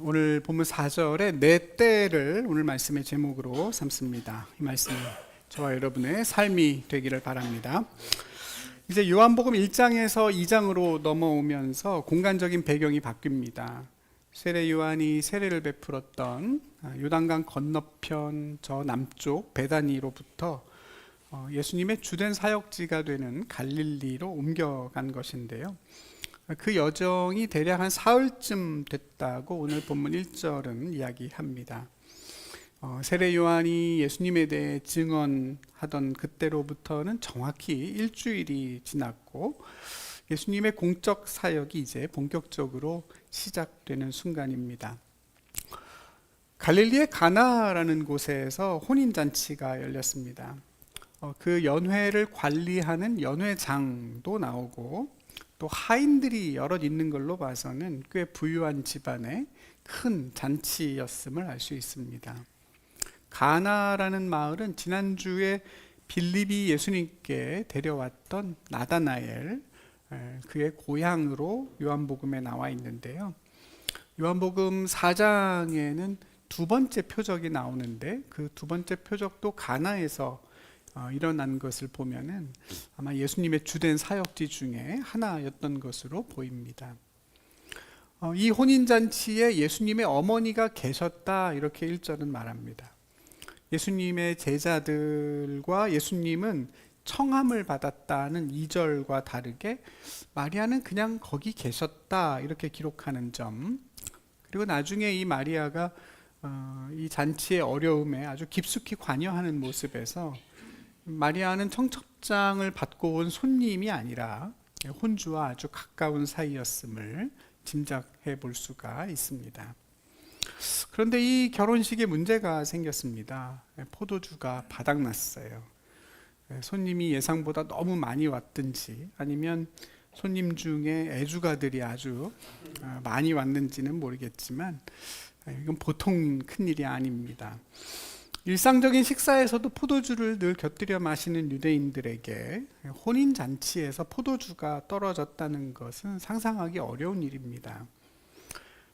오늘 본문 4절에 내 때를 오늘 말씀의 제목으로 삼습니다. 이 말씀이 저와 여러분의 삶이 되기를 바랍니다. 이제 요한복음 1장에서 2장으로 넘어오면서 공간적인 배경이 바뀝니다. 세례 요한이 세례를 베풀었던 요단강 건너편 저 남쪽 베다니로부터 예수님의 주된 사역지가 되는 갈릴리로 옮겨간 것인데요. 그 여정이 대략 한 사흘쯤 됐다고 오늘 본문 1절은 이야기합니다. 세례 요한이 예수님에 대해 증언하던 그때로부터는 정확히 일주일이 지났고 예수님의 공적 사역이 이제 본격적으로 시작되는 순간입니다. 갈릴리의 가나라는 곳에서 혼인잔치가 열렸습니다. 그 연회를 관리하는 연회장도 나오고 또 하인들이 여럿 있는 걸로 봐서는 꽤 부유한 집안의 큰 잔치였음을 알 수 있습니다. 가나라는 마을은 지난주에 빌립이 예수님께 데려왔던 나다나엘, 그의 고향으로 요한복음에 나와 있는데요. 요한복음 4장에는 두 번째 표적이 나오는데 그 두 번째 표적도 가나에서 일어난 것을 보면은 아마 예수님의 주된 사역지 중에 하나였던 것으로 보입니다. 이 혼인잔치에 예수님의 어머니가 계셨다 이렇게 1절은 말합니다. 예수님의 제자들과 예수님은 청함을 받았다는 2절과 다르게 마리아는 그냥 거기 계셨다 이렇게 기록하는 점, 그리고 나중에 이 마리아가 이 잔치의 어려움에 아주 깊숙이 관여하는 모습에서 마리아는 청첩장을 받고 온 손님이 아니라 혼주와 아주 가까운 사이였음을 짐작해 볼 수가 있습니다. 그런데 이 결혼식에 문제가 생겼습니다. 포도주가 바닥났어요. 손님이 예상보다 너무 많이 왔든지 아니면 손님 중에 애주가들이 아주 많이 왔는지는 모르겠지만 이건 보통 큰일이 아닙니다. 일상적인 식사에서도 포도주를 늘 곁들여 마시는 유대인들에게 혼인잔치에서 포도주가 떨어졌다는 것은 상상하기 어려운 일입니다.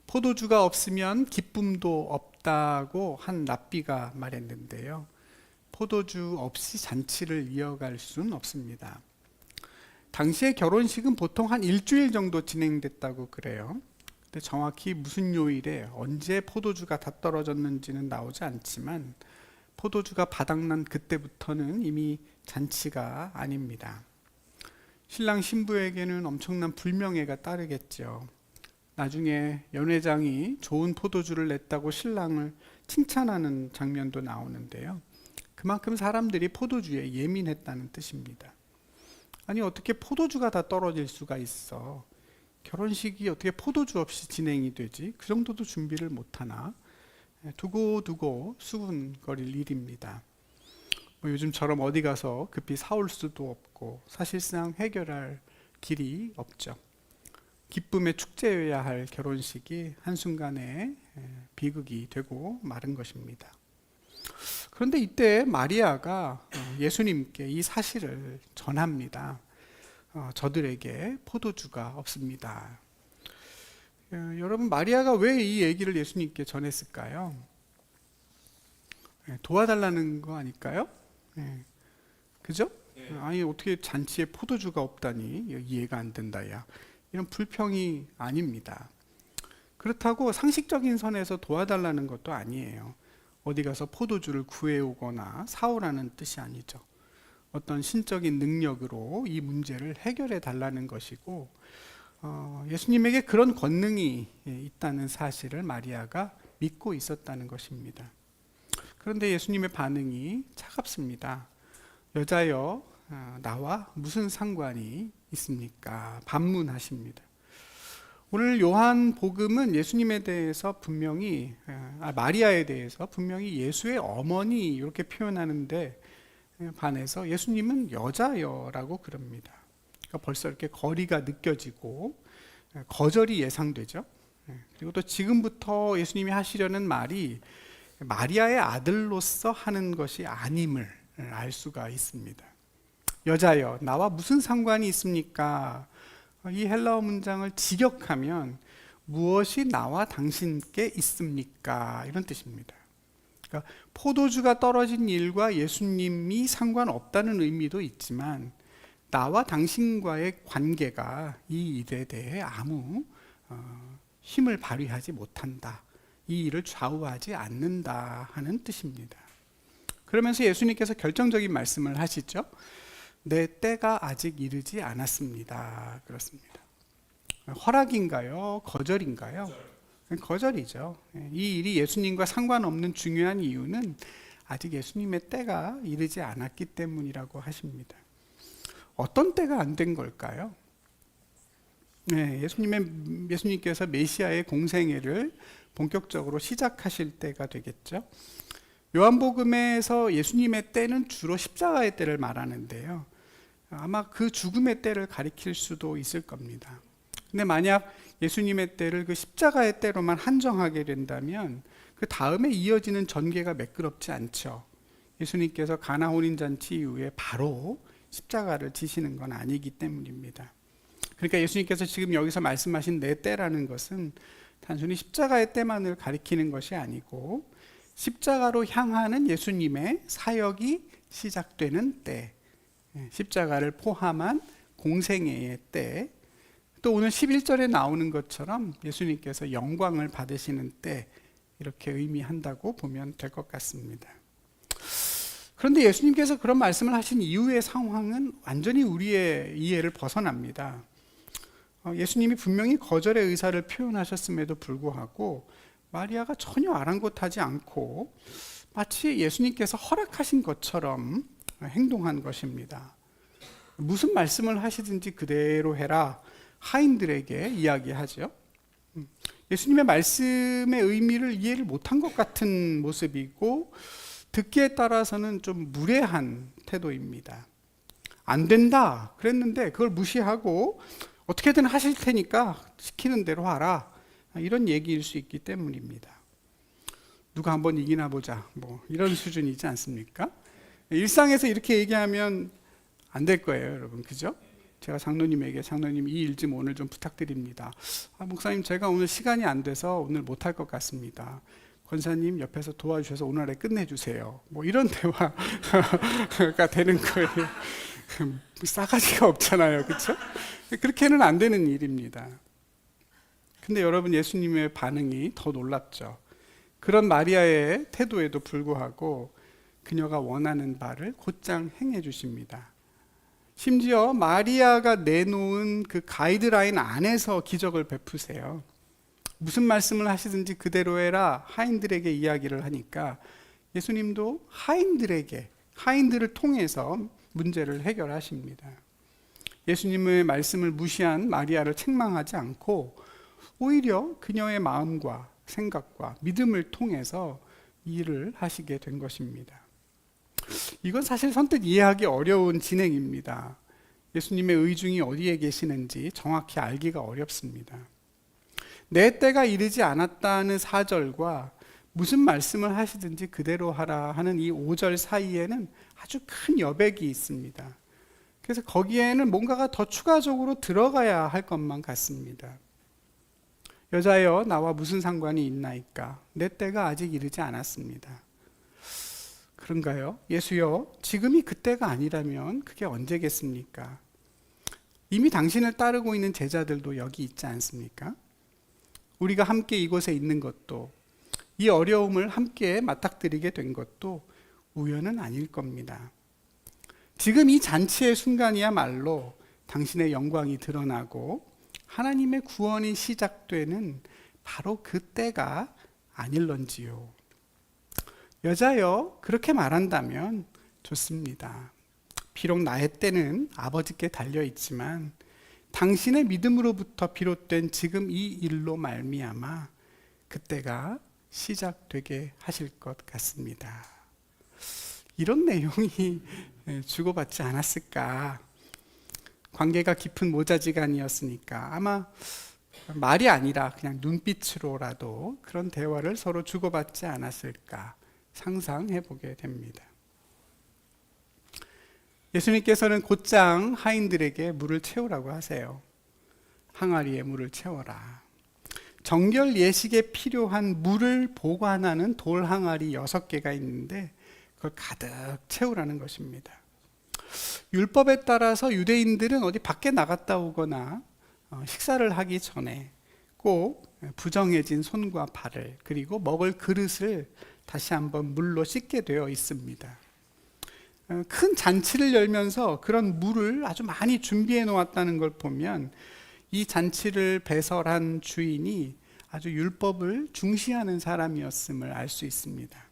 포도주가 없으면 기쁨도 없다고 한 랍비가 말했는데요. 포도주 없이 잔치를 이어갈 수는 없습니다. 당시의 결혼식은 보통 한 일주일 정도 진행됐다고 그래요. 근데 정확히 무슨 요일에 언제 포도주가 다 떨어졌는지는 나오지 않지만 포도주가 바닥난 그때부터는 이미 잔치가 아닙니다. 신랑 신부에게는 엄청난 불명예가 따르겠죠. 나중에 연회장이 좋은 포도주를 냈다고 신랑을 칭찬하는 장면도 나오는데요. 그만큼 사람들이 포도주에 예민했다는 뜻입니다. 아니 어떻게 포도주가 다 떨어질 수가 있어? 결혼식이 어떻게 포도주 없이 진행이 되지? 그 정도도 준비를 못하나? 두고두고 수군거릴 일입니다. 요즘처럼 어디 가서 급히 사올 수도 없고 사실상 해결할 길이 없죠. 기쁨의 축제여야 할 결혼식이 한순간에 비극이 되고 마른 것입니다. 그런데 이때 마리아가 예수님께 이 사실을 전합니다. 저들에게 포도주가 없습니다. 여러분, 마리아가 왜 이 얘기를 예수님께 전했을까요? 도와달라는 거 아닐까요? 그죠? 아니 어떻게 잔치에 포도주가 없다니 이해가 안 된다 야, 이런 불평이 아닙니다. 그렇다고 상식적인 선에서 도와달라는 것도 아니에요. 어디 가서 포도주를 구해오거나 사오라는 뜻이 아니죠. 어떤 신적인 능력으로 이 문제를 해결해 달라는 것이고 예수님에게 그런 권능이 있다는 사실을 마리아가 믿고 있었다는 것입니다. 그런데 예수님의 반응이 차갑습니다. 여자여, 나와 무슨 상관이 있습니까? 반문하십니다. 오늘 요한복음은 예수님에 대해서 분명히 마리아에 대해서 분명히 예수의 어머니 이렇게 표현하는데 반해서 예수님은 여자여라고 그럽니다. 벌써 이렇게 거리가 느껴지고 거절이 예상되죠. 그리고 또 지금부터 예수님이 하시려는 말이 마리아의 아들로서 하는 것이 아님을 알 수가 있습니다. 여자여, 나와 무슨 상관이 있습니까? 이 헬라어 문장을 직역하면 무엇이 나와 당신께 있습니까? 이런 뜻입니다. 그러니까 포도주가 떨어진 일과 예수님이 상관없다는 의미도 있지만 나와 당신과의 관계가 이 일에 대해 아무 힘을 발휘하지 못한다. 이 일을 좌우하지 않는다 하는 뜻입니다. 그러면서 예수님께서 결정적인 말씀을 하시죠. 내 때가 아직 이르지 않았습니다. 그렇습니다. 허락인가요? 거절인가요? 거절이죠. 이 일이 예수님과 상관없는 중요한 이유는 아직 예수님의 때가 이르지 않았기 때문이라고 하십니다. 어떤 때가 안 된 걸까요? 네, 예수님께서 메시아의 공생애를 본격적으로 시작하실 때가 되겠죠. 요한복음에서 예수님의 때는 주로 십자가의 때를 말하는데요. 아마 그 죽음의 때를 가리킬 수도 있을 겁니다. 근데 만약 예수님의 때를 그 십자가의 때로만 한정하게 된다면 그 다음에 이어지는 전개가 매끄럽지 않죠. 예수님께서 가나 혼인잔치 이후에 바로 십자가를 지시는 건 아니기 때문입니다. 그러니까 예수님께서 지금 여기서 말씀하신 내 때라는 것은 단순히 십자가의 때만을 가리키는 것이 아니고 십자가로 향하는 예수님의 사역이 시작되는 때, 십자가를 포함한 공생애의 때, 또 오늘 11절에 나오는 것처럼 예수님께서 영광을 받으시는 때, 이렇게 의미한다고 보면 될 것 같습니다. 그런데 예수님께서 그런 말씀을 하신 이후의 상황은 완전히 우리의 이해를 벗어납니다. 예수님이 분명히 거절의 의사를 표현하셨음에도 불구하고 마리아가 전혀 아랑곳하지 않고 마치 예수님께서 허락하신 것처럼 행동한 것입니다. 무슨 말씀을 하시든지 그대로 해라, 하인들에게 이야기하죠. 예수님의 말씀의 의미를 이해를 못한 것 같은 모습이고 듣기에 따라서는 좀 무례한 태도입니다. 안 된다 그랬는데 그걸 무시하고 어떻게든 하실 테니까 시키는 대로 하라, 이런 얘기일 수 있기 때문입니다. 누가 한번 이기나 보자, 뭐 이런 수준이지 않습니까? 일상에서 이렇게 얘기하면 안 될 거예요, 여러분. 그죠? 제가 장로님에게 장로님 이 일 좀 오늘 좀 부탁드립니다. 목사님 제가 오늘 시간이 안 돼서 오늘 못할 것 같습니다. 권사님 옆에서 도와주셔서 오늘에 끝내주세요. 뭐 이런 대화가 되는 거예요. 싸가지가 없잖아요. 그렇죠? 그렇게는 안 되는 일입니다. 근데 여러분, 예수님의 반응이 더 놀랍죠. 그런 마리아의 태도에도 불구하고 그녀가 원하는 바를 곧장 행해 주십니다. 심지어 마리아가 내놓은 그 가이드라인 안에서 기적을 베푸세요. 무슨 말씀을 하시든지 그대로 해라, 하인들에게 이야기를 하니까 예수님도 하인들을 통해서 문제를 해결하십니다. 예수님의 말씀을 무시한 마리아를 책망하지 않고 오히려 그녀의 마음과 생각과 믿음을 통해서 일을 하시게 된 것입니다. 이건 사실 선뜻 이해하기 어려운 진행입니다. 예수님의 의중이 어디에 계시는지 정확히 알기가 어렵습니다. 내 때가 이르지 않았다는 4절과 무슨 말씀을 하시든지 그대로 하라 하는 이 5절 사이에는 아주 큰 여백이 있습니다. 그래서 거기에는 뭔가가 더 추가적으로 들어가야 할 것만 같습니다. 여자여 나와 무슨 상관이 있나이까? 내 때가 아직 이르지 않았습니다. 그런가요? 예수여, 지금이 그때가 아니라면 그게 언제겠습니까? 이미 당신을 따르고 있는 제자들도 여기 있지 않습니까? 우리가 함께 이곳에 있는 것도, 이 어려움을 함께 맞닥뜨리게 된 것도 우연은 아닐 겁니다. 지금 이 잔치의 순간이야말로 당신의 영광이 드러나고 하나님의 구원이 시작되는 바로 그 때가 아닐런지요. 여자여, 그렇게 말한다면 좋습니다. 비록 나의 때는 아버지께 달려있지만 당신의 믿음으로부터 비롯된 지금 이 일로 말미암아 그때가 시작되게 하실 것 같습니다. 이런 내용이 주고받지 않았을까? 관계가 깊은 모자지간이었으니까 아마 말이 아니라 그냥 눈빛으로라도 그런 대화를 서로 주고받지 않았을까 상상해 보게 됩니다. 예수님께서는 곧장 하인들에게 물을 채우라고 하세요. 항아리에 물을 채워라. 정결 예식에 필요한 물을 보관하는 돌 항아리 6개가 있는데 그걸 가득 채우라는 것입니다. 율법에 따라서 유대인들은 어디 밖에 나갔다 오거나 식사를 하기 전에 꼭 부정해진 손과 발을, 그리고 먹을 그릇을 다시 한번 물로 씻게 되어 있습니다. 큰 잔치를 열면서 그런 물을 아주 많이 준비해 놓았다는 걸 보면 이 잔치를 배설한 주인이 아주 율법을 중시하는 사람이었음을 알 수 있습니다.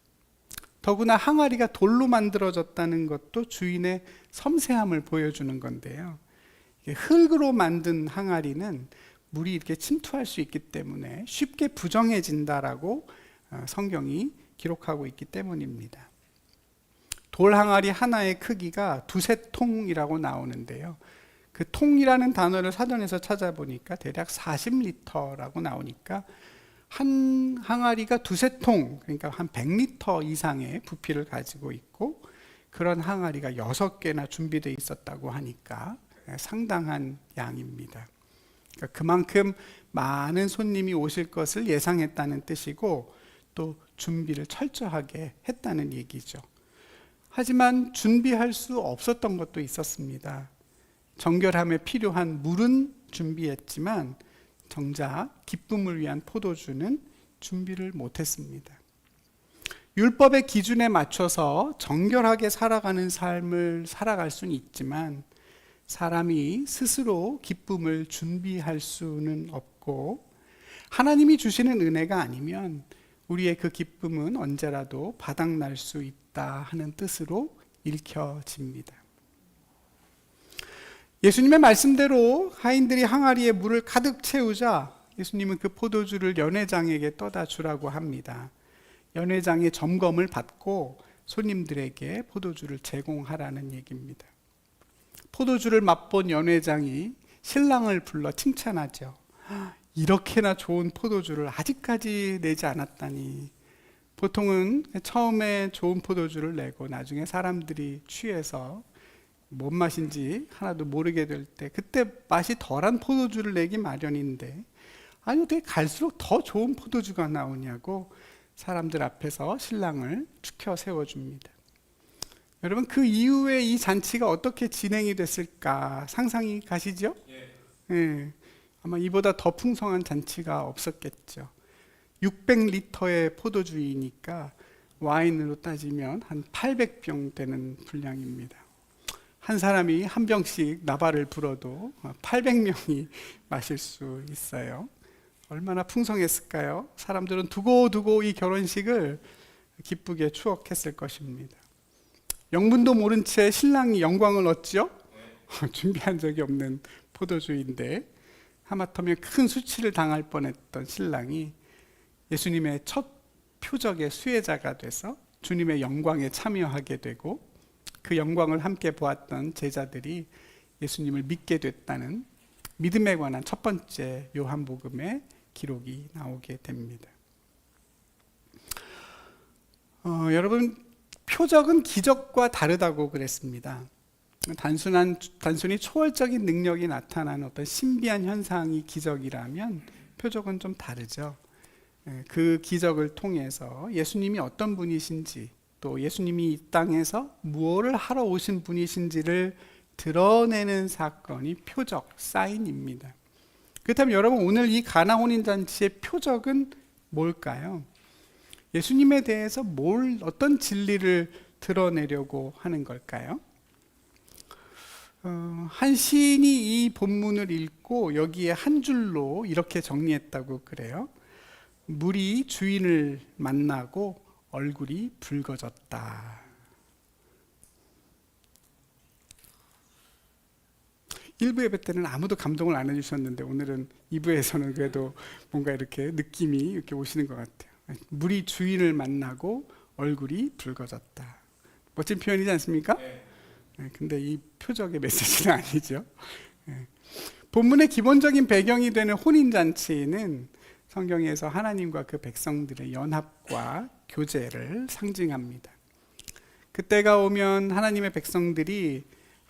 더구나 항아리가 돌로 만들어졌다는 것도 주인의 섬세함을 보여주는 건데요. 흙으로 만든 항아리는 물이 이렇게 침투할 수 있기 때문에 쉽게 부정해진다라고 성경이 기록하고 있기 때문입니다. 돌 항아리 하나의 크기가 2~3통이라고 나오는데요. 그 통이라는 단어를 사전에서 찾아보니까 대략 40리터라고 나오니까 한 항아리가 2~3통, 그러니까 한 100리터 이상의 부피를 가지고 있고, 그런 항아리가 6개나 준비되어 있었다고 하니까 상당한 양입니다. 그러니까 그만큼 많은 손님이 오실 것을 예상했다는 뜻이고, 또 준비를 철저하게 했다는 얘기죠. 하지만 준비할 수 없었던 것도 있었습니다. 정결함에 필요한 물은 준비했지만 정작 기쁨을 위한 포도주는 준비를 못했습니다. 율법의 기준에 맞춰서 정결하게 살아가는 삶을 살아갈 수는 있지만 사람이 스스로 기쁨을 준비할 수는 없고, 하나님이 주시는 은혜가 아니면 우리의 그 기쁨은 언제라도 바닥날 수 있다 하는 뜻으로 읽혀집니다. 예수님의 말씀대로 하인들이 항아리에 물을 가득 채우자 예수님은 그 포도주를 연회장에게 떠다 주라고 합니다. 연회장의 점검을 받고 손님들에게 포도주를 제공하라는 얘기입니다. 포도주를 맛본 연회장이 신랑을 불러 칭찬하죠. 이렇게나 좋은 포도주를 아직까지 내지 않았다니. 보통은 처음에 좋은 포도주를 내고 나중에 사람들이 취해서 뭔 맛인지 하나도 모르게 될 때, 그때 맛이 덜한 포도주를 내기 마련인데, 아니 어떻게 갈수록 더 좋은 포도주가 나오냐고 사람들 앞에서 신랑을 추켜 세워줍니다. 여러분, 그 이후에 이 잔치가 어떻게 진행이 됐을까 상상이 가시죠? 예. 아마 이보다 더 풍성한 잔치가 없었겠죠. 600리터의 포도주이니까 와인으로 따지면 한 800병 되는 분량입니다. 한 사람이 한 병씩 나발을 불어도 800명이 마실 수 있어요. 얼마나 풍성했을까요? 사람들은 두고두고 이 결혼식을 기쁘게 추억했을 것입니다. 영문도 모른 채 신랑이 영광을 얻죠? 준비한 적이 없는 포도주인데 하마터면 큰 수치를 당할 뻔했던 신랑이 예수님의 첫 표적의 수혜자가 돼서 주님의 영광에 참여하게 되고, 그 영광을 함께 보았던 제자들이 예수님을 믿게 됐다는 믿음에 관한 첫 번째 요한복음의 기록이 나오게 됩니다. 여러분, 표적은 기적과 다르다고 그랬습니다. 단순히 초월적인 능력이 나타나는 어떤 신비한 현상이 기적이라면 표적은 좀 다르죠. 그 기적을 통해서 예수님이 어떤 분이신지, 또 예수님이 이 땅에서 무엇을 하러 오신 분이신지를 드러내는 사건이 표적, 사인입니다. 그렇다면 여러분, 오늘 이 가나 혼인잔치의 표적은 뭘까요? 예수님에 대해서 어떤 진리를 드러내려고 하는 걸까요? 한 시인이 이 본문을 읽고 여기에 한 줄로 이렇게 정리했다고 그래요. 물이 주인을 만나고 얼굴이 붉어졌다. 1부 예배 때는 아무도 감동을 안 해주셨는데 오늘은 2부에서는 그래도 뭔가 이렇게 느낌이 이렇게 오시는 것 같아요. 물이 주인을 만나고 얼굴이 붉어졌다. 멋진 표현이지 않습니까? 근데 이 표적의 메시지는 아니죠. 본문의 기본적인 배경이 되는 혼인잔치는 성경에서 하나님과 그 백성들의 연합과 교제를 상징합니다. 그때가 오면 하나님의 백성들이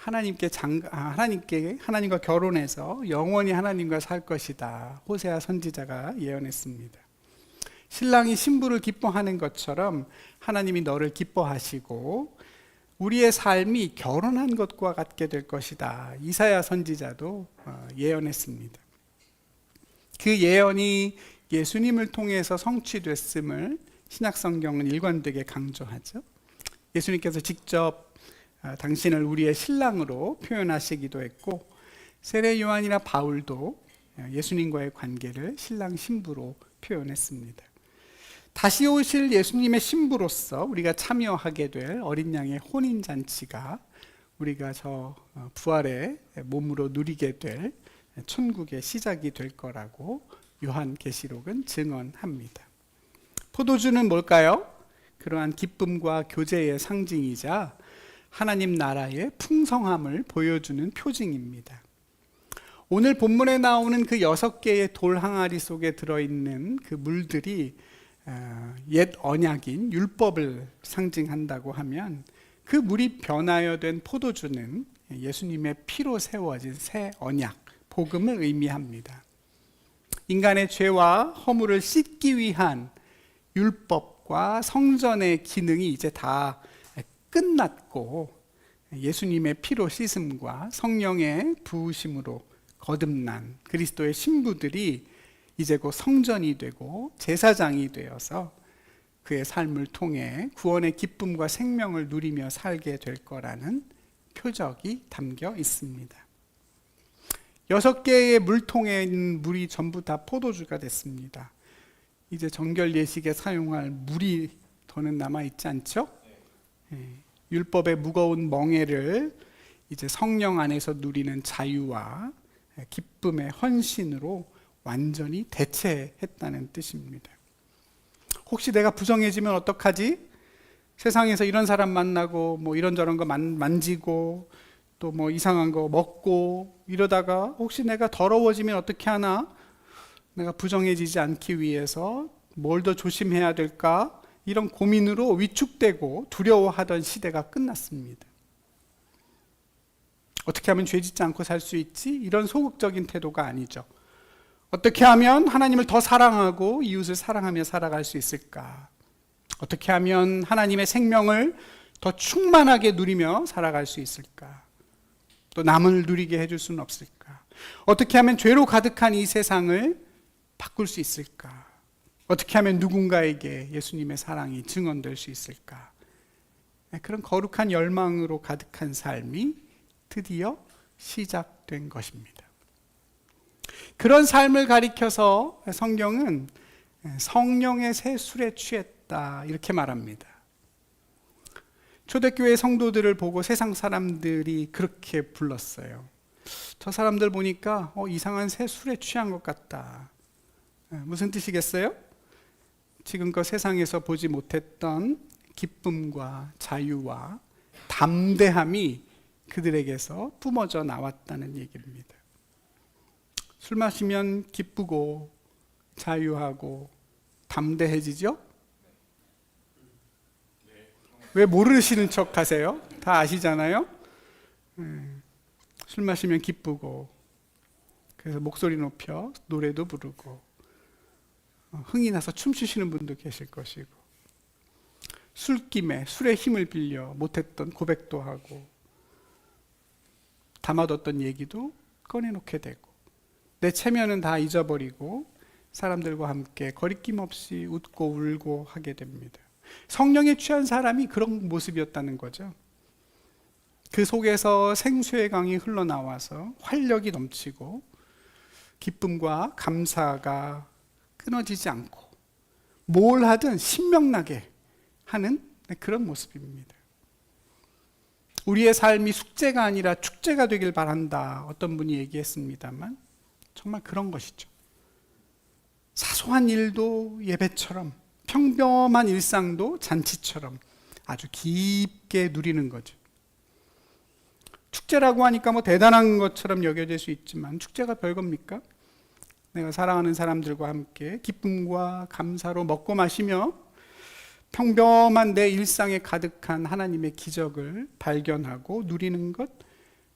하나님과 결혼해서 영원히 하나님과 살 것이다. 호세아 선지자가 예언했습니다. 신랑이 신부를 기뻐하는 것처럼 하나님이 너를 기뻐하시고 우리의 삶이 결혼한 것과 같게 될 것이다. 이사야 선지자도 예언했습니다. 그 예언이 예수님을 통해서 성취됐음을 신약성경은 일관되게 강조하죠. 예수님께서 직접 당신을 우리의 신랑으로 표현하시기도 했고, 세례 요한이나 바울도 예수님과의 관계를 신랑 신부로 표현했습니다. 다시 오실 예수님의 신부로서 우리가 참여하게 될 어린 양의 혼인잔치가 우리가 저 부활의 몸으로 누리게 될 천국의 시작이 될 거라고 요한계시록은 증언합니다. 포도주는 뭘까요? 그러한 기쁨과 교제의 상징이자 하나님 나라의 풍성함을 보여주는 표징입니다. 오늘 본문에 나오는 그 6개의 돌 항아리 속에 들어있는 그 물들이 옛 언약인 율법을 상징한다고 하면, 그 물이 변하여 된 포도주는 예수님의 피로 세워진 새 언약, 복음을 의미합니다. 인간의 죄와 허물을 씻기 위한 율법과 성전의 기능이 이제 다 끝났고, 예수님의 피로 씻음과 성령의 부으심으로 거듭난 그리스도의 신부들이 이제 곧 성전이 되고 제사장이 되어서 그의 삶을 통해 구원의 기쁨과 생명을 누리며 살게 될 거라는 표적이 담겨 있습니다. 6개의 물통에 있는 물이 전부 다 포도주가 됐습니다. 이제 정결 예식에 사용할 물이 더는 남아있지 않죠? 율법의 무거운 멍에를 이제 성령 안에서 누리는 자유와 기쁨의 헌신으로 완전히 대체했다는 뜻입니다. 혹시 내가 부정해지면 어떡하지? 세상에서 이런 사람 만나고 뭐 이런저런 거 만지고 또 뭐 이상한 거 먹고 이러다가 혹시 내가 더러워지면 어떻게 하나? 내가 부정해지지 않기 위해서 뭘 더 조심해야 될까? 이런 고민으로 위축되고 두려워하던 시대가 끝났습니다. 어떻게 하면 죄 짓지 않고 살 수 있지? 이런 소극적인 태도가 아니죠. 어떻게 하면 하나님을 더 사랑하고 이웃을 사랑하며 살아갈 수 있을까? 어떻게 하면 하나님의 생명을 더 충만하게 누리며 살아갈 수 있을까? 또 남을 누리게 해줄 수는 없을까? 어떻게 하면 죄로 가득한 이 세상을 바꿀 수 있을까? 어떻게 하면 누군가에게 예수님의 사랑이 증언될 수 있을까? 그런 거룩한 열망으로 가득한 삶이 드디어 시작된 것입니다. 그런 삶을 가리켜서 성경은 성령의 새 술에 취했다 이렇게 말합니다. 초대교회 성도들을 보고 세상 사람들이 그렇게 불렀어요. 저 사람들 보니까 이상한 새 술에 취한 것 같다. 무슨 뜻이겠어요? 지금껏 세상에서 보지 못했던 기쁨과 자유와 담대함이 그들에게서 뿜어져 나왔다는 얘기입니다. 술 마시면 기쁘고 자유하고 담대해지죠? 왜 모르시는 척 하세요? 다 아시잖아요? 술 마시면 기쁘고, 그래서 목소리 높여 노래도 부르고, 흥이 나서 춤추시는 분도 계실 것이고, 술김에 술의 힘을 빌려 못했던 고백도 하고, 담아뒀던 얘기도 꺼내놓게 되고, 내 체면은 다 잊어버리고 사람들과 함께 거리낌 없이 웃고 울고 하게 됩니다. 성령에 취한 사람이 그런 모습이었다는 거죠. 그 속에서 생수의 강이 흘러나와서 활력이 넘치고 기쁨과 감사가 끊어지지 않고 뭘 하든 신명나게 하는 그런 모습입니다. 우리의 삶이 숙제가 아니라 축제가 되길 바란다, 어떤 분이 얘기했습니다만 정말 그런 것이죠. 사소한 일도 예배처럼, 평범한 일상도 잔치처럼 아주 깊게 누리는 거죠. 축제라고 하니까 뭐 대단한 것처럼 여겨질 수 있지만 축제가 별겁니까? 내가 사랑하는 사람들과 함께 기쁨과 감사로 먹고 마시며 평범한 내 일상에 가득한 하나님의 기적을 발견하고 누리는 것,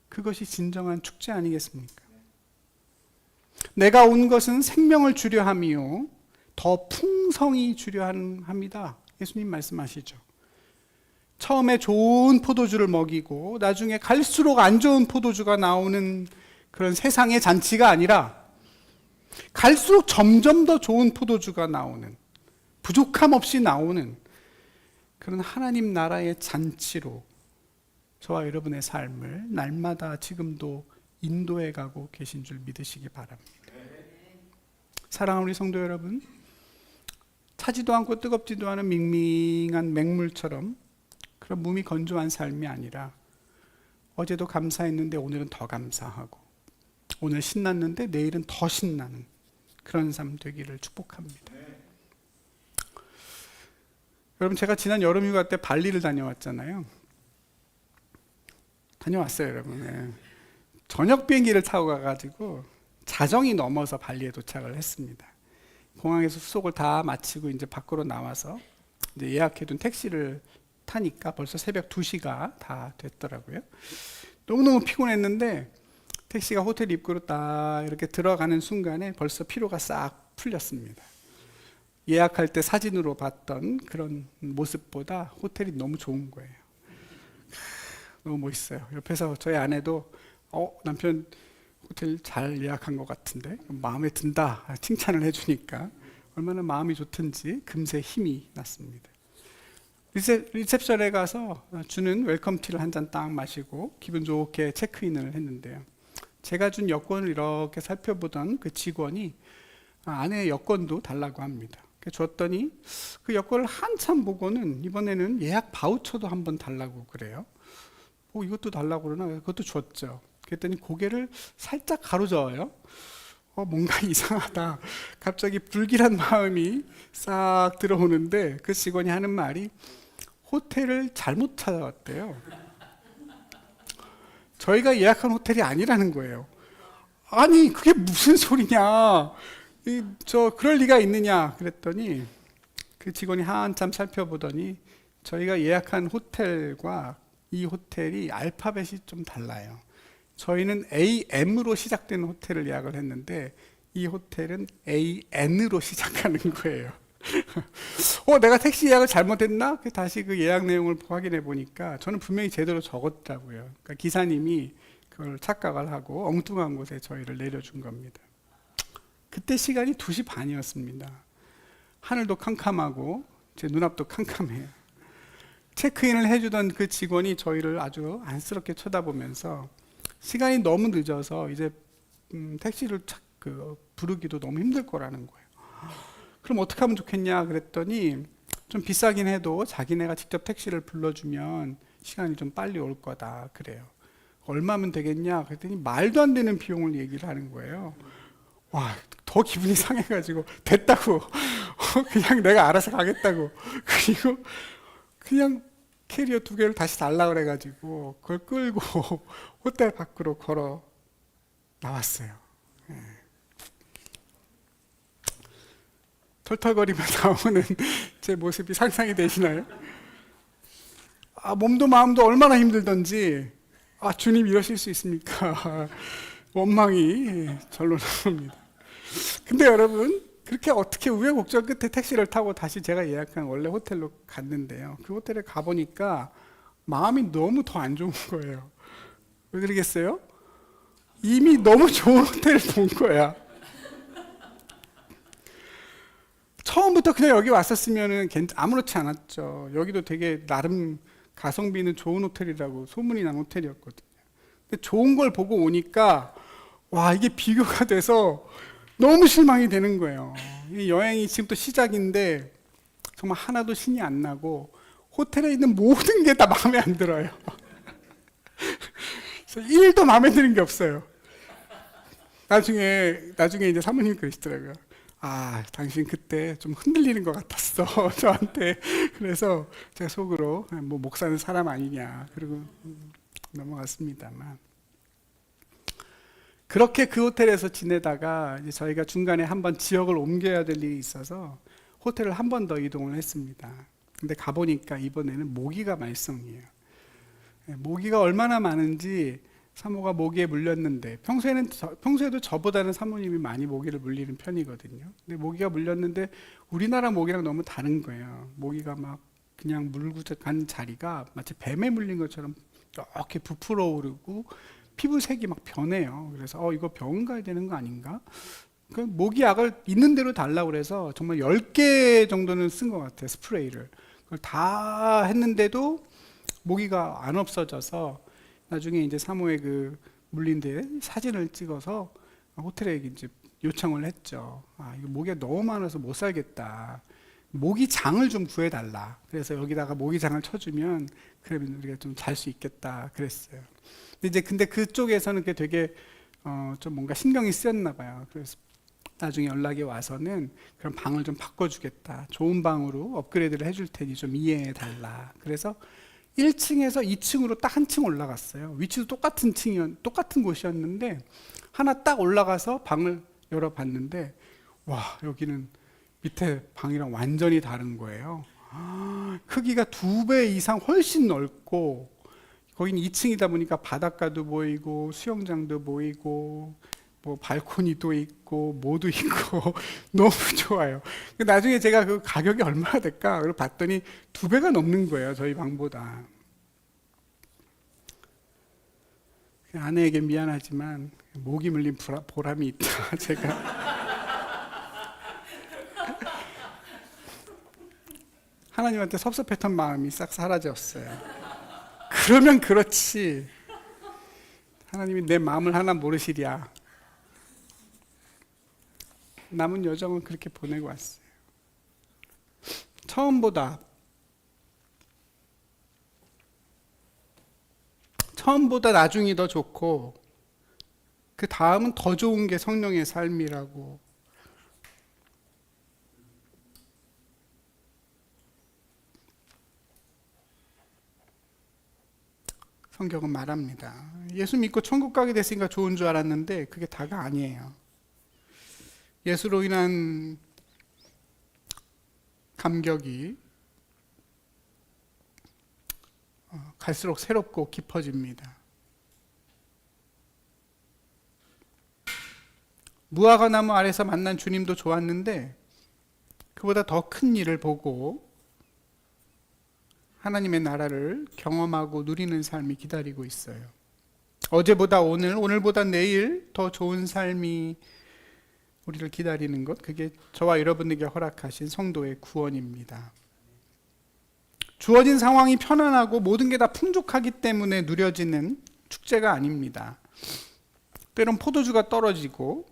그것이 진정한 축제 아니겠습니까? 내가 온 것은 생명을 주려 함이요 더 풍성히 주려 함이다. 예수님 말씀하시죠. 처음에 좋은 포도주를 먹이고 나중에 갈수록 안 좋은 포도주가 나오는 그런 세상의 잔치가 아니라 갈수록 점점 더 좋은 포도주가 나오는, 부족함 없이 나오는 그런 하나님 나라의 잔치로 저와 여러분의 삶을 날마다 지금도 인도해 가고 계신 줄 믿으시기 바랍니다. 사랑하는 우리 성도 여러분, 차지도 않고 뜨겁지도 않은 밍밍한 맹물처럼 그런 몸이 건조한 삶이 아니라 어제도 감사했는데 오늘은 더 감사하고 오늘 신났는데 내일은 더 신나는 그런 삶 되기를 축복합니다. 여러분, 제가 지난 여름휴가 때 발리를 다녀왔잖아요. 다녀왔어요, 여러분. 네. 저녁 비행기를 타고 가가지고 자정이 넘어서 발리에 도착을 했습니다. 공항에서 수속을 다 마치고 이제 밖으로 나와서 이제 예약해둔 택시를 타니까 벌써 새벽 2시가 다 됐더라고요. 너무너무 피곤했는데 택시가 호텔 입구로 딱 이렇게 들어가는 순간에 벌써 피로가 싹 풀렸습니다. 예약할 때 사진으로 봤던 그런 모습보다 호텔이 너무 좋은 거예요. 너무 멋있어요. 옆에서 저희 아내도 남편 호텔 잘 예약한 것 같은데 마음에 든다 칭찬을 해주니까 얼마나 마음이 좋든지 금세 힘이 났습니다. 리셉션에 가서 주는 웰컴티를 한 잔 딱 마시고 기분 좋게 체크인을 했는데요. 제가 준 여권을 이렇게 살펴보던 그 직원이 아내의 여권도 달라고 합니다. 줬더니 그 여권을 한참 보고는 이번에는 예약 바우처도 한번 달라고 그래요. 이것도 달라고 그러나 그것도 줬죠. 그랬더니 고개를 살짝 가로저어요. 뭔가 이상하다. 갑자기 불길한 마음이 싹 들어오는데 그 직원이 하는 말이 호텔을 잘못 찾아왔대요. 저희가 예약한 호텔이 아니라는 거예요. 아니 그게 무슨 소리냐, 그럴 리가 있느냐 그랬더니 그 직원이 한참 살펴보더니 저희가 예약한 호텔과 이 호텔이 알파벳이 좀 달라요. 저희는 AM으로 시작되는 호텔을 예약을 했는데 이 호텔은 AN으로 시작하는 거예요. 내가 택시 예약을 잘못했나? 다시 그 예약 내용을 확인해 보니까 저는 분명히 제대로 적었다고요. 그러니까 기사님이 그걸 착각을 하고 엉뚱한 곳에 저희를 내려준 겁니다. 그때 시간이 2시 반이었습니다. 하늘도 캄캄하고 제 눈앞도 캄캄해요. 체크인을 해주던 그 직원이 저희를 아주 안쓰럽게 쳐다보면서 시간이 너무 늦어서 이제 택시를 부르기도 너무 힘들 거라는 거예요. 그럼 어떻게 하면 좋겠냐 그랬더니 좀 비싸긴 해도 자기네가 직접 택시를 불러주면 시간이 좀 빨리 올 거다 그래요. 얼마면 되겠냐 그랬더니 말도 안 되는 비용을 얘기를 하는 거예요. 와, 더 기분이 상해가지고 됐다고 그냥 내가 알아서 가겠다고. 그리고 그냥 캐리어 2개를 다시 달라 그래가지고 그걸 끌고 호텔 밖으로 걸어 나왔어요. 털털거리며 나오는 제 모습이 상상이 되시나요? 몸도 마음도 얼마나 힘들던지 주님 이러실 수 있습니까? 원망이 절로 나옵니다. 근데 여러분, 그렇게 어떻게 우여곡절 끝에 택시를 타고 다시 제가 예약한 원래 호텔로 갔는데요. 그 호텔에 가보니까 마음이 너무 더 안 좋은 거예요. 왜 그러겠어요? 이미 너무 좋은 호텔을 본 거야. 처음부터 그냥 여기 왔었으면 아무렇지 않았죠. 여기도 되게 나름 가성비 있는 좋은 호텔이라고 소문이 난 호텔이었거든요. 근데 좋은 걸 보고 오니까 이게 비교가 돼서 너무 실망이 되는 거예요. 이 여행이 지금 또 시작인데 정말 하나도 신이 안 나고 호텔에 있는 모든 게 다 마음에 안 들어요. 그래서 1도 마음에 드는 게 없어요. 나중에 이제 사모님이 그러시더라고요. 당신 그때 좀 흔들리는 것 같았어 저한테. 그래서 제가 속으로 목사는 사람 아니냐 그러고 넘어갔습니다만, 그렇게 그 호텔에서 지내다가 이제 저희가 중간에 한번 지역을 옮겨야 될 일이 있어서 호텔을 한 번 더 이동을 했습니다. 근데 가보니까 이번에는 모기가 말썽이에요. 모기가 얼마나 많은지 사모가 모기에 물렸는데, 평소에도 저보다는 사모님이 많이 모기를 물리는 편이거든요. 근데 모기가 물렸는데 우리나라 모기랑 너무 다른 거예요. 모기가 막 그냥 물고 간 자리가 마치 뱀에 물린 것처럼 이렇게 부풀어 오르고 피부색이 막 변해요. 그래서 이거 병원 가야 되는 거 아닌가? 그 모기약을 있는 대로 달라고 그래서 정말 10개 정도는 쓴 것 같아요. 스프레이를. 그걸 다 했는데도 모기가 안 없어져서 나중에 이제 사모의 그 물린 데 사진을 찍어서 호텔에 이제 요청을 했죠. 이거 모기가 너무 많아서 못 살겠다. 모기장을 좀 구해달라. 그래서 여기다가 모기장을 쳐주면 그러면 우리가 좀 잘 수 있겠다. 그랬어요. 근데 그쪽에서는 그게 되게 좀 뭔가 신경이 쓰였나 봐요. 그래서 나중에 연락이 와서는 그럼 방을 좀 바꿔주겠다. 좋은 방으로 업그레이드를 해줄 테니 좀 이해해달라. 그래서 1층에서 2층으로 딱 한 층 올라갔어요. 위치도 똑같은 곳이었는데 하나 딱 올라가서 방을 열어봤는데 와, 여기는 밑에 방이랑 완전히 다른 거예요. 크기가 2배 이상 훨씬 넓고 거기는 2층이다 보니까 바닷가도 보이고 수영장도 보이고 뭐 발코니도 있고 뭐도 있고 너무 좋아요. 나중에 제가 그 가격이 얼마나 될까? 그걸 봤더니 2배가 넘는 거예요. 저희 방보다. 아내에게 미안하지만 모기 물린 보람이 있다. 제가 하나님한테 섭섭했던 마음이 싹 사라졌어요. 그러면 그렇지. 하나님이 내 마음을 하나 모르시랴. 남은 여정은 그렇게 보내고 왔어요. 처음보다 나중이 더 좋고 그 다음은 더 좋은 게 성령의 삶이라고. 성경은 말합니다. 예수 믿고 천국 가게 됐으니까 좋은 줄 알았는데 그게 다가 아니에요. 예수로 인한 감격이 갈수록 새롭고 깊어집니다. 무화과 나무 아래서 만난 주님도 좋았는데 그보다 더 큰 일을 보고 하나님의 나라를 경험하고 누리는 삶이 기다리고 있어요. 어제보다 오늘보다 내일 더 좋은 삶이 우리를 기다리는 것, 그게 저와 여러분에게 허락하신 성도의 구원입니다. 주어진 상황이 편안하고 모든 게 다 풍족하기 때문에 누려지는 축제가 아닙니다. 때론 포도주가 떨어지고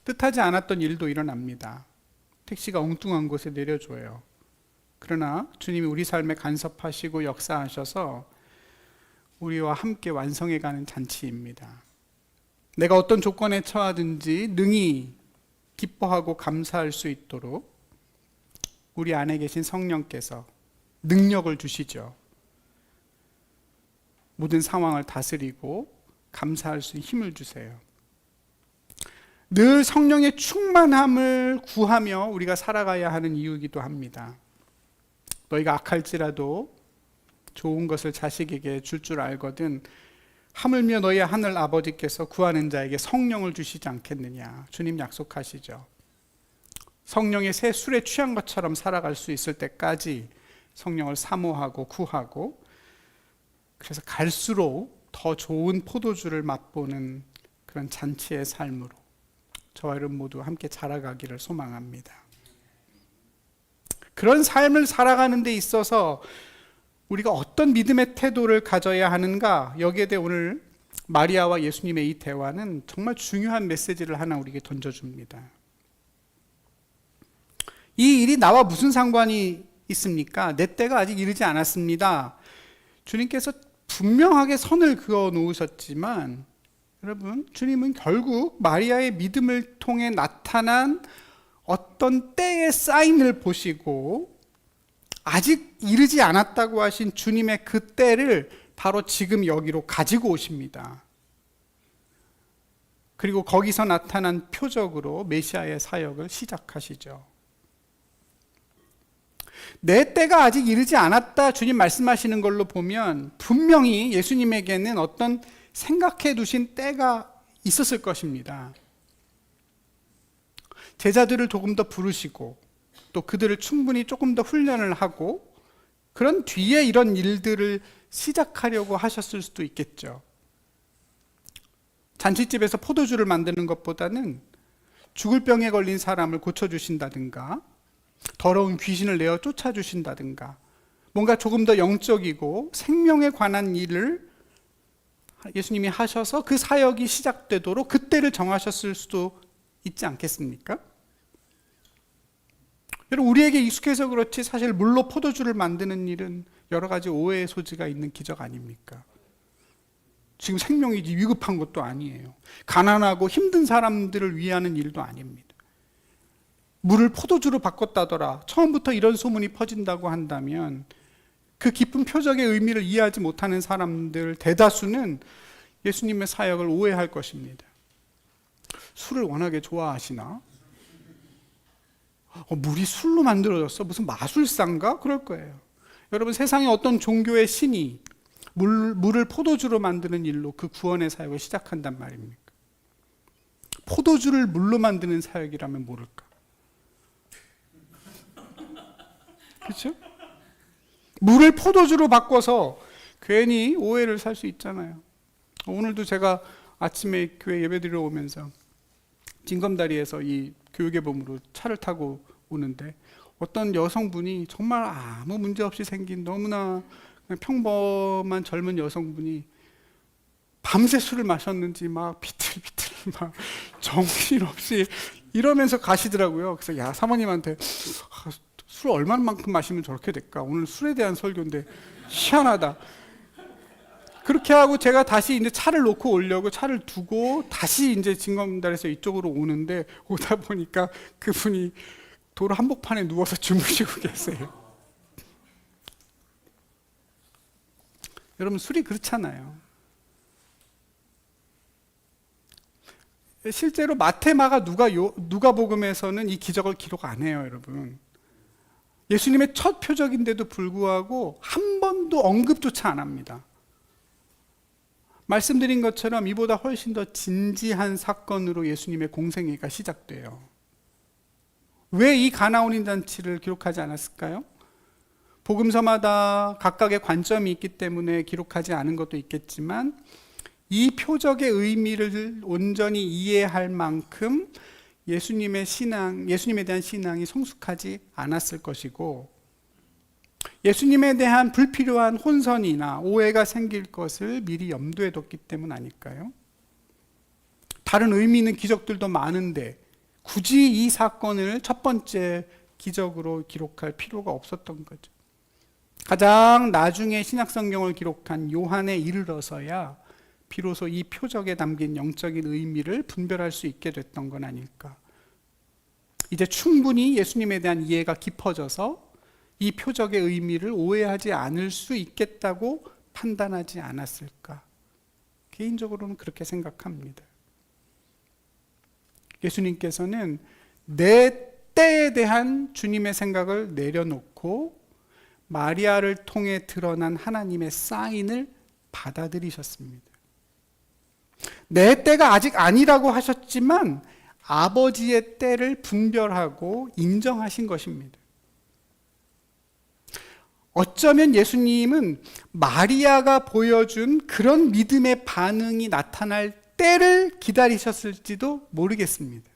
뜻하지 않았던 일도 일어납니다. 택시가 엉뚱한 곳에 내려줘요. 그러나 주님이 우리 삶에 간섭하시고 역사하셔서 우리와 함께 완성해가는 잔치입니다. 내가 어떤 조건에 처하든지 능히 기뻐하고 감사할 수 있도록 우리 안에 계신 성령께서 능력을 주시죠. 모든 상황을 다스리고 감사할 수 있는 힘을 주세요. 늘 성령의 충만함을 구하며 우리가 살아가야 하는 이유이기도 합니다. 너희가 악할지라도 좋은 것을 자식에게 줄 줄 알거든 하물며 너희 하늘 아버지께서 구하는 자에게 성령을 주시지 않겠느냐. 주님 약속하시죠. 성령의 새 술에 취한 것처럼 살아갈 수 있을 때까지 성령을 사모하고 구하고, 그래서 갈수록 더 좋은 포도주를 맛보는 그런 잔치의 삶으로 저와 여러분 모두 함께 자라가기를 소망합니다. 그런 삶을 살아가는 데 있어서 우리가 어떤 믿음의 태도를 가져야 하는가, 여기에 대해 오늘 마리아와 예수님의 이 대화는 정말 중요한 메시지를 하나 우리에게 던져줍니다. 이 일이 나와 무슨 상관이 있습니까? 내 때가 아직 이르지 않았습니다. 주님께서 분명하게 선을 그어 놓으셨지만 여러분, 주님은 결국 마리아의 믿음을 통해 나타난 어떤 때의 사인을 보시고 아직 이르지 않았다고 하신 주님의 그 때를 바로 지금 여기로 가지고 오십니다. 그리고 거기서 나타난 표적으로 메시아의 사역을 시작하시죠. 내 때가 아직 이르지 않았다 주님 말씀하시는 걸로 보면 분명히 예수님에게는 어떤 생각해 두신 때가 있었을 것입니다. 제자들을 조금 더 부르시고 또 그들을 충분히 조금 더 훈련을 하고 그런 뒤에 이런 일들을 시작하려고 하셨을 수도 있겠죠. 잔치집에서 포도주를 만드는 것보다는 죽을 병에 걸린 사람을 고쳐주신다든가 더러운 귀신을 내어 쫓아주신다든가 뭔가 조금 더 영적이고 생명에 관한 일을 예수님이 하셔서 그 사역이 시작되도록 그때를 정하셨을 수도 있지 않겠습니까? 여러분, 우리에게 익숙해서 그렇지 사실 물로 포도주를 만드는 일은 여러 가지 오해의 소지가 있는 기적 아닙니까? 지금 생명이 위급한 것도 아니에요. 가난하고 힘든 사람들을 위하는 일도 아닙니다. 물을 포도주로 바꿨다더라. 처음부터 이런 소문이 퍼진다고 한다면 그 깊은 표적의 의미를 이해하지 못하는 사람들 대다수는 예수님의 사역을 오해할 것입니다. 술을 워낙에 좋아하시나? 물이 술로 만들어졌어? 무슨 마술사인가? 그럴 거예요. 여러분, 세상에 어떤 종교의 신이 물을 포도주로 만드는 일로 그 구원의 사역을 시작한단 말입니까? 포도주를 물로 만드는 사역이라면 모를까? 그렇죠? 물을 포도주로 바꿔서 괜히 오해를 살 수 있잖아요. 오늘도 제가 아침에 교회 예배드리러 오면서 징검다리에서 이 교육예범으로 차를 타고 오는데 어떤 여성분이 정말 아무 문제 없이 생긴 너무나 그냥 평범한 젊은 여성분이 밤새 술을 마셨는지 막 비틀비틀 막 정신없이 이러면서 가시더라고요. 그래서 야, 사모님한테 술 얼마만큼 마시면 저렇게 될까? 오늘 술에 대한 설교인데 희한하다. 그렇게 하고 제가 다시 이제 차를 놓고 오려고 차를 두고 다시 이제 징검다리에서 이쪽으로 오는데 오다 보니까 그분이 도로 한복판에 누워서 주무시고 계세요. 여러분, 술이 그렇잖아요. 실제로 마테마가 누가복음에서는 이 기적을 기록 안 해요, 여러분. 예수님의 첫 표적인데도 불구하고 한 번도 언급조차 안 합니다. 말씀드린 것처럼 이보다 훨씬 더 진지한 사건으로 예수님의 공생애가 시작돼요. 왜 이 가나온인 잔치를 기록하지 않았을까요? 복음서마다 각각의 관점이 있기 때문에 기록하지 않은 것도 있겠지만 이 표적의 의미를 온전히 이해할 만큼 예수님에 대한 신앙이 성숙하지 않았을 것이고 예수님에 대한 불필요한 혼선이나 오해가 생길 것을 미리 염두에 뒀기 때문 아닐까요? 다른 의미 있는 기적들도 많은데 굳이 이 사건을 첫 번째 기적으로 기록할 필요가 없었던 거죠. 가장 나중에 신약성경을 기록한 요한에 이르러서야 비로소 이 표적에 담긴 영적인 의미를 분별할 수 있게 됐던 건 아닐까. 이제 충분히 예수님에 대한 이해가 깊어져서 이 표적의 의미를 오해하지 않을 수 있겠다고 판단하지 않았을까. 개인적으로는 그렇게 생각합니다. 예수님께서는 내 때에 대한 주님의 생각을 내려놓고 마리아를 통해 드러난 하나님의 사인을 받아들이셨습니다. 내 때가 아직 아니라고 하셨지만 아버지의 때를 분별하고 인정하신 것입니다. 어쩌면 예수님은 마리아가 보여준 그런 믿음의 반응이 나타날 때를 기다리셨을지도 모르겠습니다.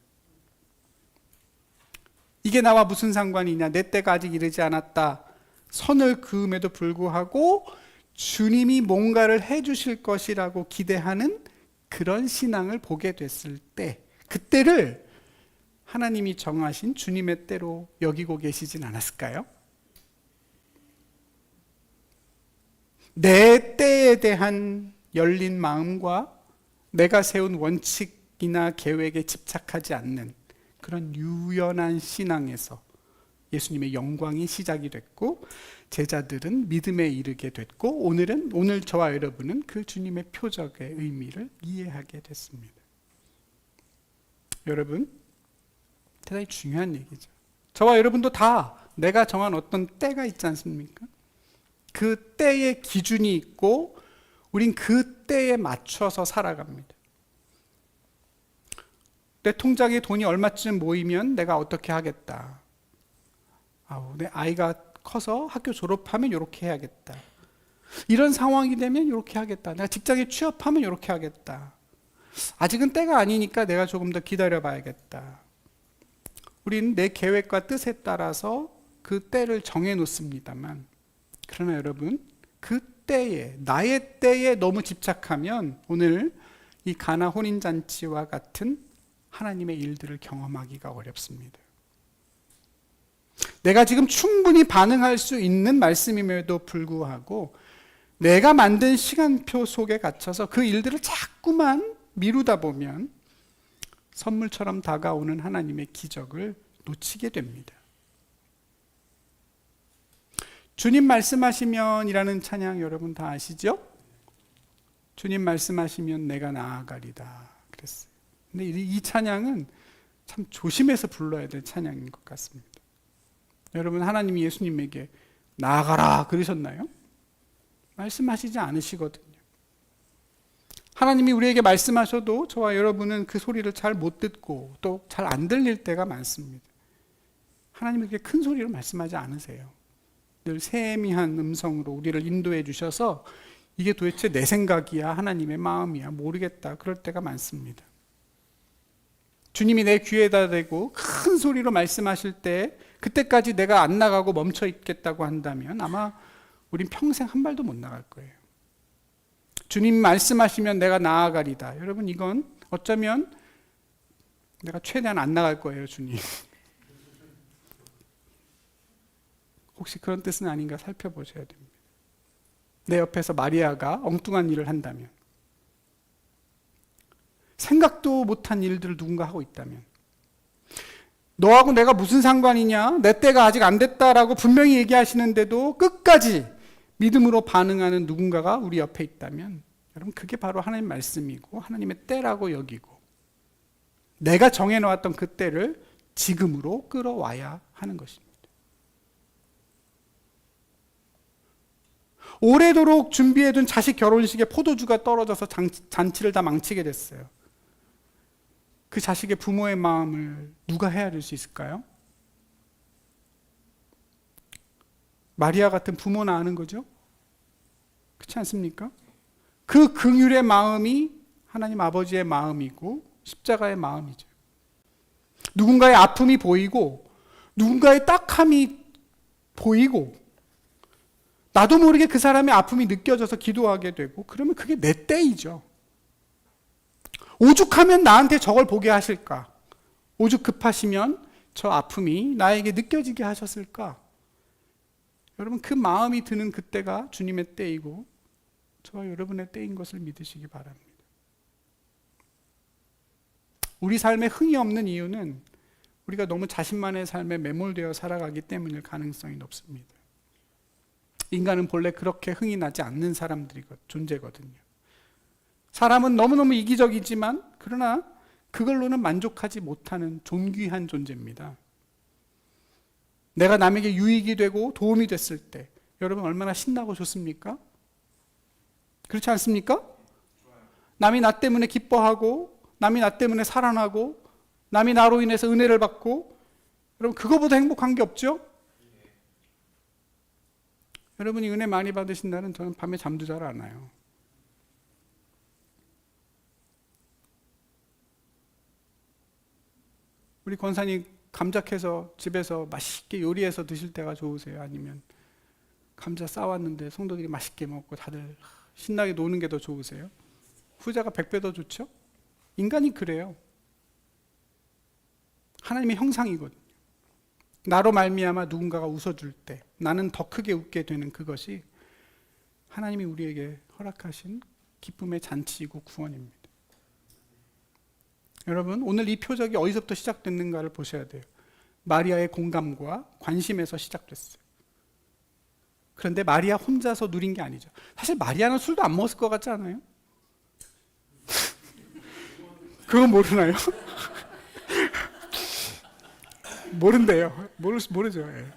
이게 나와 무슨 상관이냐? 내 때가 아직 이르지 않았다. 선을 그음에도 불구하고 주님이 뭔가를 해주실 것이라고 기대하는 그런 신앙을 보게 됐을 때, 그때를 하나님이 정하신 주님의 때로 여기고 계시진 않았을까요? 내 때에 대한 열린 마음과 내가 세운 원칙이나 계획에 집착하지 않는 그런 유연한 신앙에서 예수님의 영광이 시작이 됐고 제자들은 믿음에 이르게 됐고 오늘 저와 여러분은 그 주님의 표적의 의미를 이해하게 됐습니다. 여러분, 대단히 중요한 얘기죠. 저와 여러분도 다 내가 정한 어떤 때가 있지 않습니까? 그 때의 기준이 있고 우린 그 때에 맞춰서 살아갑니다. 내 통장에 돈이 얼마쯤 모이면 내가 어떻게 하겠다. 내 아이가 커서 학교 졸업하면 이렇게 해야겠다. 이런 상황이 되면 이렇게 하겠다. 내가 직장에 취업하면 이렇게 하겠다. 아직은 때가 아니니까 내가 조금 더 기다려 봐야겠다. 우리는 내 계획과 뜻에 따라서 그 때를 정해 놓습니다만, 그러나 여러분, 그 때에, 나의 때에 너무 집착하면 오늘 이 가나 혼인잔치와 같은 하나님의 일들을 경험하기가 어렵습니다. 내가 지금 충분히 반응할 수 있는 말씀임에도 불구하고 내가 만든 시간표 속에 갇혀서 그 일들을 자꾸만 미루다 보면 선물처럼 다가오는 하나님의 기적을 놓치게 됩니다. 주님 말씀하시면 이라는 찬양 여러분 다 아시죠? 주님 말씀하시면 내가 나아가리다 그랬어요. 근데 이 찬양은 참 조심해서 불러야 될 찬양인 것 같습니다. 여러분, 하나님이 예수님에게 나아가라 그러셨나요? 말씀하시지 않으시거든요. 하나님이 우리에게 말씀하셔도 저와 여러분은 그 소리를 잘 못 듣고 또 잘 안 들릴 때가 많습니다. 하나님이 그렇게 큰 소리로 말씀하지 않으세요. 늘 세미한 음성으로 우리를 인도해 주셔서 이게 도대체 내 생각이야, 하나님의 마음이야, 모르겠다 그럴 때가 많습니다. 주님이 내 귀에다 대고 큰 소리로 말씀하실 때 그때까지 내가 안 나가고 멈춰 있겠다고 한다면 아마 우린 평생 한 발도 못 나갈 거예요. 주님 말씀하시면 내가 나아가리다. 여러분, 이건 어쩌면 내가 최대한 안 나갈 거예요, 주님. 혹시 그런 뜻은 아닌가 살펴보셔야 됩니다. 내 옆에서 마리아가 엉뚱한 일을 한다면, 생각도 못한 일들을 누군가 하고 있다면, 너하고 내가 무슨 상관이냐? 내 때가 아직 안 됐다라고 분명히 얘기하시는데도 끝까지 믿음으로 반응하는 누군가가 우리 옆에 있다면, 여러분, 그게 바로 하나님 말씀이고 하나님의 때라고 여기고 내가 정해놓았던 그 때를 지금으로 끌어와야 하는 것입니다. 오래도록 준비해둔 자식 결혼식에 포도주가 떨어져서 잔치를 다 망치게 됐어요. 그 자식의 부모의 마음을 누가 헤아릴 수 있을까요? 마리아 같은 부모나 아는 거죠? 그렇지 않습니까? 그 긍휼의 마음이 하나님 아버지의 마음이고 십자가의 마음이죠. 누군가의 아픔이 보이고 누군가의 딱함이 보이고 나도 모르게 그 사람의 아픔이 느껴져서 기도하게 되고, 그러면 그게 내 때이죠. 오죽하면 나한테 저걸 보게 하실까? 오죽 급하시면 저 아픔이 나에게 느껴지게 하셨을까? 여러분, 그 마음이 드는 그때가 주님의 때이고 저와 여러분의 때인 것을 믿으시기 바랍니다. 우리 삶에 흥이 없는 이유는 우리가 너무 자신만의 삶에 매몰되어 살아가기 때문일 가능성이 높습니다. 인간은 본래 그렇게 흥이 나지 않는 존재거든요. 사람은 너무너무 이기적이지만 그러나 그걸로는 만족하지 못하는 존귀한 존재입니다. 내가 남에게 유익이 되고 도움이 됐을 때 여러분 얼마나 신나고 좋습니까? 그렇지 않습니까? 남이 나 때문에 기뻐하고 남이 나 때문에 살아나고 남이 나로 인해서 은혜를 받고, 여러분 그거보다 행복한 게 없죠? 여러분이 은혜 많이 받으신 날은 저는 밤에 잠도 잘 안 와요. 우리 권사님 감자 캐서 집에서 맛있게 요리해서 드실 때가 좋으세요? 아니면 감자 싸왔는데 성도들이 맛있게 먹고 다들 신나게 노는 게 더 좋으세요? 후자가 100배 더 좋죠? 인간이 그래요. 하나님의 형상이거든요. 나로 말미암아 누군가가 웃어줄 때 나는 더 크게 웃게 되는 그것이 하나님이 우리에게 허락하신 기쁨의 잔치이고 구원입니다. 여러분, 오늘 이 표적이 어디서부터 시작됐는가를 보셔야 돼요. 마리아의 공감과 관심에서 시작됐어요. 그런데 마리아 혼자서 누린 게 아니죠. 사실 마리아는 술도 안 먹었을 것 같지 않아요? 그건 모르나요? 모른대요. 모르죠. 예.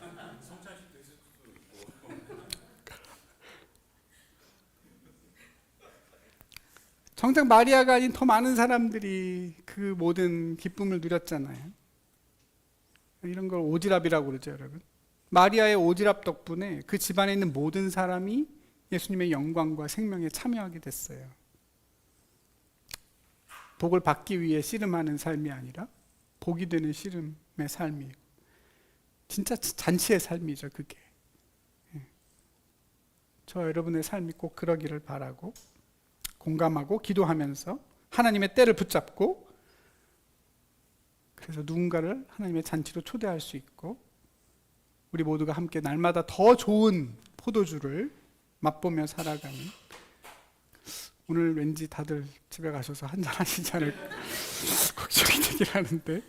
정작 마리아가 아닌 더 많은 사람들이 그 모든 기쁨을 누렸잖아요. 이런 걸 오지랖이라고 그러죠, 여러분. 마리아의 오지랖 덕분에 그 집안에 있는 모든 사람이 예수님의 영광과 생명에 참여하게 됐어요. 복을 받기 위해 씨름하는 삶이 아니라 복이 되는 씨름의 삶이에요. 진짜 잔치의 삶이죠, 그게. 저 여러분의 삶이 꼭 그러기를 바라고, 공감하고 기도하면서 하나님의 때를 붙잡고, 그래서 누군가를 하나님의 잔치로 초대할 수 있고, 우리 모두가 함께 날마다 더 좋은 포도주를 맛보며 살아가는, 오늘 왠지 다들 집에 가셔서 한잔 하시지 않을까 걱정이 되긴 하는데,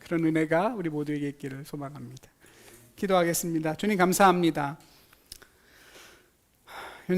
그런 은혜가 우리 모두에게 있기를 소망합니다. 기도하겠습니다. 주님 감사합니다.